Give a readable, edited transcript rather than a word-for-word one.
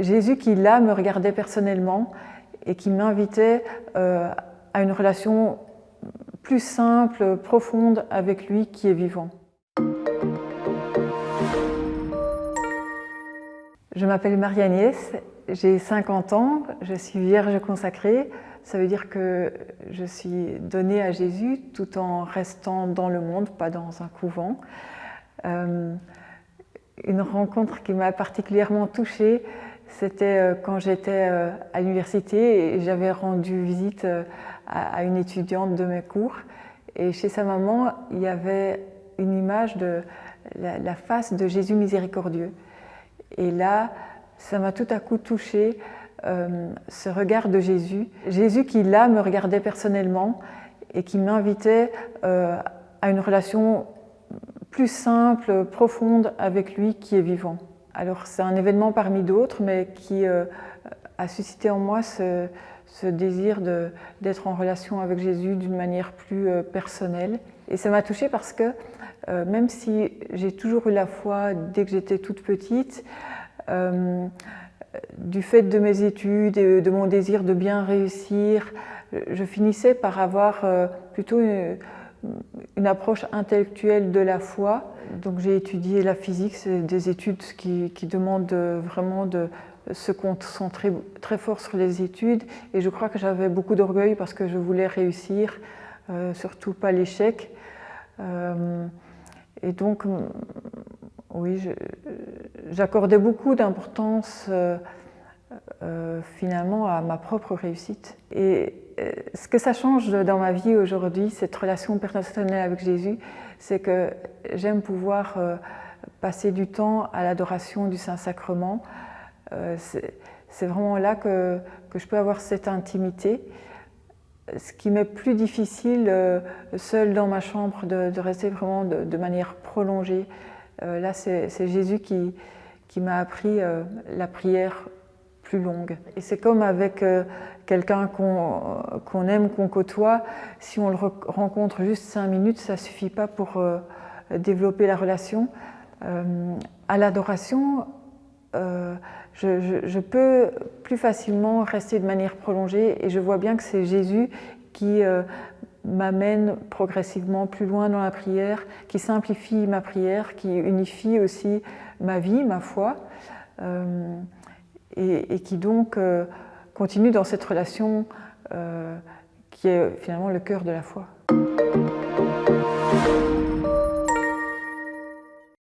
Jésus qui là me regardait personnellement et qui m'invitait à une relation plus simple, profonde avec lui qui est vivant. Je m'appelle Marie-Agnès, j'ai 50 ans, je suis vierge consacrée. Ça veut dire que je suis donnée à Jésus tout en restant dans le monde, pas dans un couvent. Une rencontre qui m'a particulièrement touchée, c'était quand j'étais à l'université et j'avais rendu visite à une étudiante de mes cours. Et chez sa maman, il y avait une image de la face de Jésus miséricordieux. Et là, ça m'a tout à coup touchée, ce regard de Jésus. Jésus qui là me regardait personnellement et qui m'invitait à une relation plus simple, profonde avec lui qui est vivant. Alors c'est un événement parmi d'autres, mais qui a suscité en moi ce désir d'être en relation avec Jésus d'une manière plus personnelle. Et ça m'a touchée parce que même si j'ai toujours eu la foi dès que j'étais toute petite, du fait de mes études et de mon désir de bien réussir, je finissais par avoir plutôt une approche intellectuelle de la foi. Donc j'ai étudié la physique, c'est des études qui demandent vraiment de se concentrer très fort sur les études. Et je crois que j'avais beaucoup d'orgueil parce que je voulais réussir, surtout pas l'échec. Et donc, oui, j'accordais beaucoup d'importance finalement à ma propre réussite. Et ce que ça change dans ma vie aujourd'hui, cette relation personnelle avec Jésus, c'est que j'aime pouvoir passer du temps à l'adoration du Saint-Sacrement. C'est vraiment là que je peux avoir cette intimité. Ce qui m'est plus difficile, seule dans ma chambre, de rester vraiment de manière prolongée. Là, c'est Jésus qui m'a appris la prière plus longue. Et c'est comme avec quelqu'un qu'on aime, qu'on côtoie, si on le rencontre juste 5 minutes, ça ne suffit pas pour développer la relation. À l'adoration, je peux plus facilement rester de manière prolongée et je vois bien que c'est Jésus qui m'amène progressivement plus loin dans la prière, qui simplifie ma prière, qui unifie aussi ma vie, ma foi, et qui donc continue dans cette relation qui est finalement le cœur de la foi.